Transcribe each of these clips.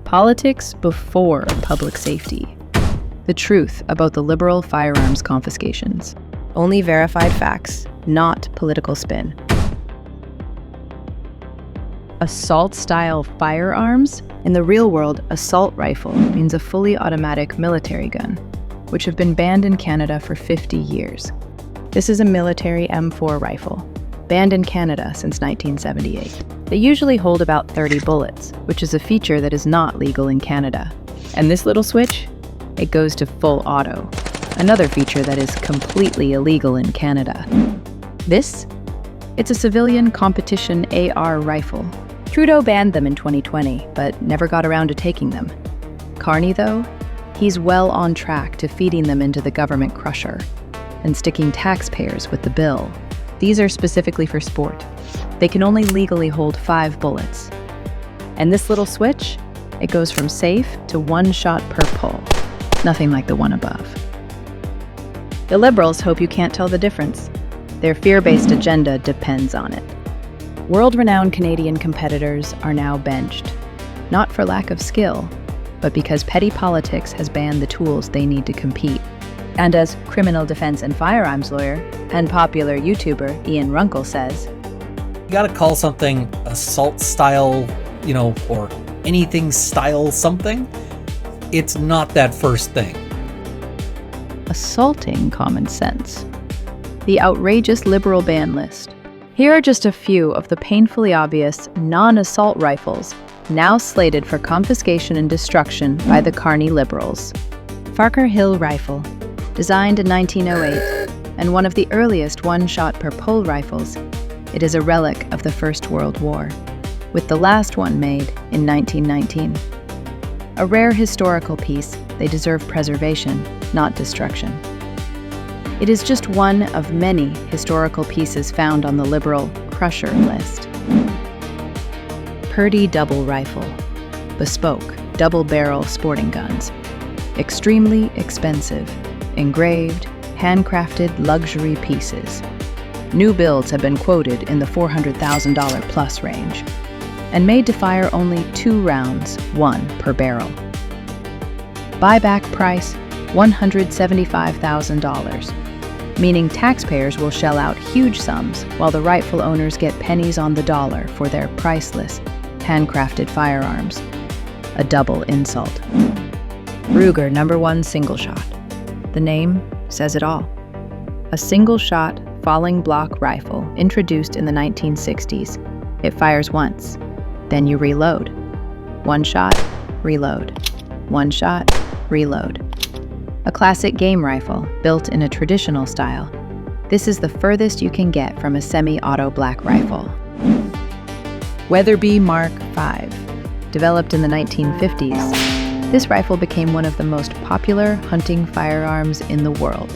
Politics before public safety. The truth about the Liberal firearms confiscations. Only verified facts, not political spin. Assault-style firearms? In the real world, assault rifle means a fully automatic military gun, which have been banned in Canada for 50 years. This is a military M4 rifle, banned in Canada since 1978. They usually hold about 30 bullets, which is a feature that is not legal in Canada. And this little switch? It goes to full auto, another feature that is completely illegal in Canada. This? It's a civilian competition AR rifle. Trudeau banned them in 2020, but never got around to taking them. Carney, though, he's well on track to feeding them into the government crusher and sticking taxpayers with the bill. These are specifically for sport. They can only legally hold 5 bullets. And this little switch, it goes from safe to 1 shot per pull. Nothing like the one above. The Liberals hope you can't tell the difference. Their fear-based agenda depends on it. World-renowned Canadian competitors are now benched, not for lack of skill, but because petty politics has banned the tools they need to compete. And as criminal defense and firearms lawyer and popular YouTuber Ian Runkle says, you gotta call something assault style, or anything style something. It's not that first thing. Assaulting common sense. The outrageous Liberal ban list. Here are just a few of the painfully obvious non-assault rifles now slated for confiscation and destruction by the Carney Liberals. Farquhar Hill rifle, designed in 1908 and one of the earliest 1-shot per pull rifles, it is a relic of the First World War, with the last one made in 1919. A rare historical piece, they deserve preservation, not destruction. It is just one of many historical pieces found on the Liberal Crusher list. Purdy double rifle, bespoke, double-barrel sporting guns. Extremely expensive, engraved, handcrafted luxury pieces. New builds have been quoted in the $400,000 plus range, and made to fire only 2 rounds, 1 per barrel. Buyback price, $175,000, meaning taxpayers will shell out huge sums while the rightful owners get pennies on the dollar for their priceless, handcrafted firearms. A double insult. Ruger #1 single shot. The name says it all. A single-shot, falling block rifle introduced in the 1960s. It fires once, then you reload. 1 shot, reload. 1 shot, reload. A classic game rifle built in a traditional style. This is the furthest you can get from a semi-auto black rifle. Weatherby Mark V. Developed in the 1950s, this rifle became one of the most popular hunting firearms in the world.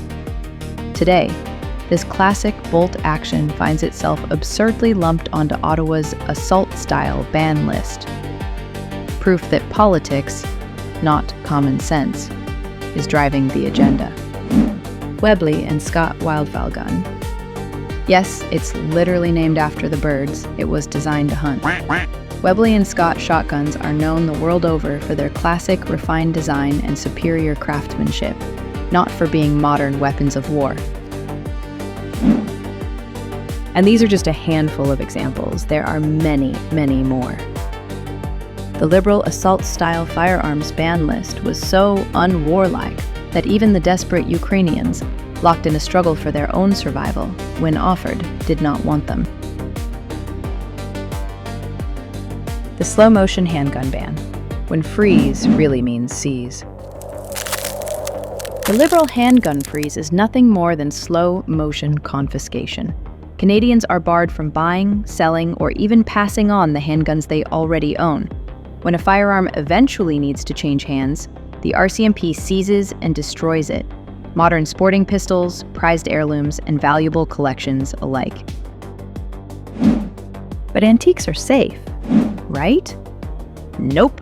Today, this classic bolt action finds itself absurdly lumped onto Ottawa's assault-style ban list. Proof that politics, not common sense, is driving the agenda. Webley and Scott wildfowl gun. Yes, it's literally named after the birds it was designed to hunt. Webley and Scott shotguns are known the world over for their classic, refined design and superior craftsmanship, not for being modern weapons of war. And these are just a handful of examples. There are many, many more. The Liberal assault-style firearms ban list was so unwarlike that even the desperate Ukrainians, locked in a struggle for their own survival, when offered, did not want them. The slow-motion handgun ban, when freeze really means seize. The Liberal handgun freeze is nothing more than slow-motion confiscation. Canadians are barred from buying, selling, or even passing on the handguns they already own. When a firearm eventually needs to change hands, the RCMP seizes and destroys it. Modern sporting pistols, prized heirlooms, and valuable collections alike. But antiques are safe, right? Nope.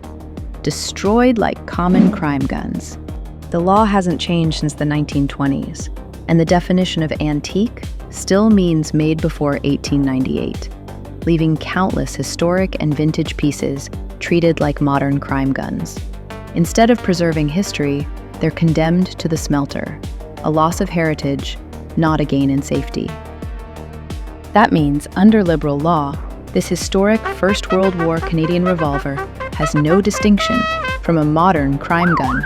Destroyed like common crime guns. The law hasn't changed since the 1920s, and the definition of antique still means made before 1898, leaving countless historic and vintage pieces treated like modern crime guns. Instead of preserving history, they're condemned to the smelter, a loss of heritage, not a gain in safety. That means, under Liberal law, this historic First World War Canadian revolver has no distinction from a modern crime gun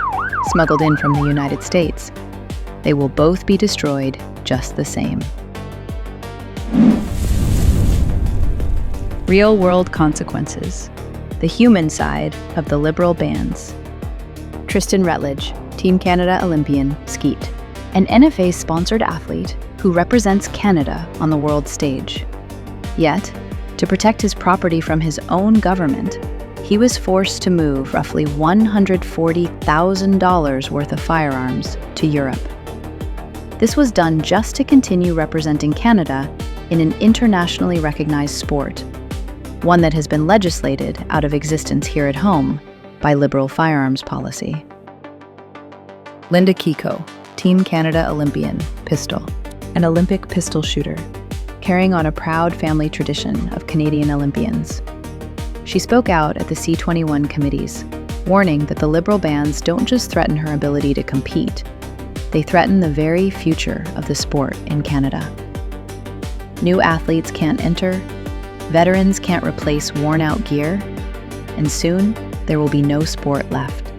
smuggled in from the United States. They will both be destroyed just the same. Real-world consequences. The human side of the Liberal bans. Tristan Rutledge, Team Canada Olympian, skeet. An NFA-sponsored athlete who represents Canada on the world stage. Yet, to protect his property from his own government, he was forced to move roughly $140,000 worth of firearms to Europe. This was done just to continue representing Canada in an internationally recognized sport, one that has been legislated out of existence here at home by Liberal firearms policy. Linda Kiko, Team Canada Olympian, pistol. An Olympic pistol shooter, carrying on a proud family tradition of Canadian Olympians. She spoke out at the C21 committees, warning that the Liberal bans don't just threaten her ability to compete, they threaten the very future of the sport in Canada. New athletes can't enter, veterans can't replace worn-out gear, and soon there will be no sport left.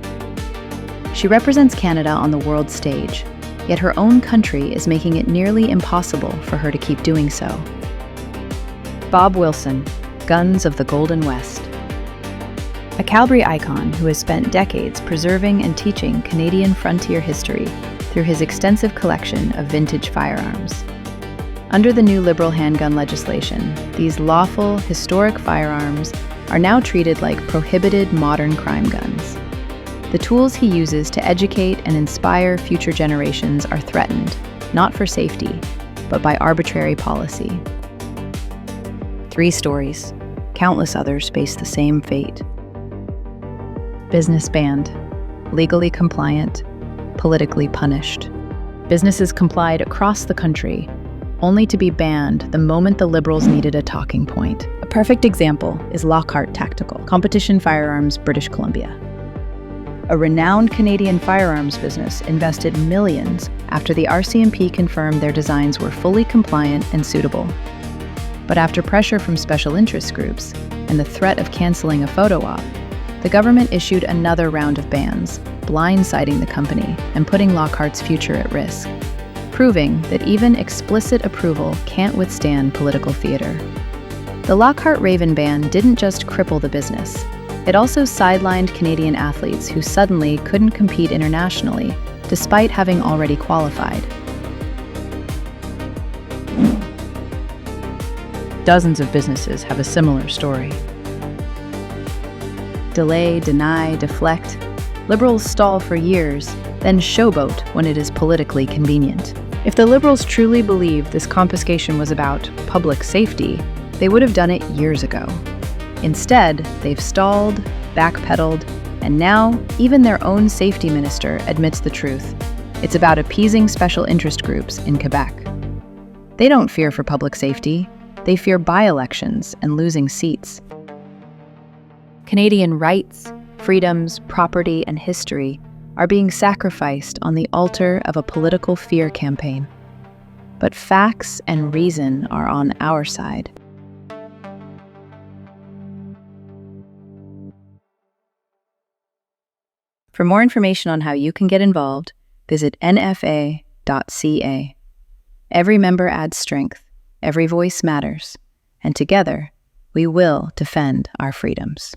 She represents Canada on the world stage, yet her own country is making it nearly impossible for her to keep doing so. Bob Wilson, Guns of the Golden West. A Calgary icon who has spent decades preserving and teaching Canadian frontier history through his extensive collection of vintage firearms. Under the new Liberal handgun legislation, these lawful, historic firearms are now treated like prohibited modern crime guns. The tools he uses to educate and inspire future generations are threatened, not for safety, but by arbitrary policy. 3 stories. Countless others face the same fate. Business banned. Legally compliant. Politically punished. Businesses complied across the country, only to be banned the moment the Liberals needed a talking point. A perfect example is Lockhart Tactical, Competition Firearms, British Columbia. A renowned Canadian firearms business invested millions after the RCMP confirmed their designs were fully compliant and suitable. But after pressure from special interest groups and the threat of canceling a photo op, the government issued another round of bans, blindsiding the company and putting Lockhart's future at risk, proving that even explicit approval can't withstand political theater. The Lockhart Raven ban didn't just cripple the business, it also sidelined Canadian athletes who suddenly couldn't compete internationally, despite having already qualified. Dozens of businesses have a similar story. Delay, deny, deflect. Liberals stall for years, then showboat when it is politically convenient. If the Liberals truly believed this confiscation was about public safety, they would have done it years ago. Instead, they've stalled, backpedaled, and now even their own safety minister admits the truth. It's about appeasing special interest groups in Quebec. They don't fear for public safety, they fear by-elections and losing seats. Canadian rights, freedoms, property, and history are being sacrificed on the altar of a political fear campaign. But facts and reason are on our side. For more information on how you can get involved, visit nfa.ca. Every member adds strength, every voice matters, and together we will defend our freedoms.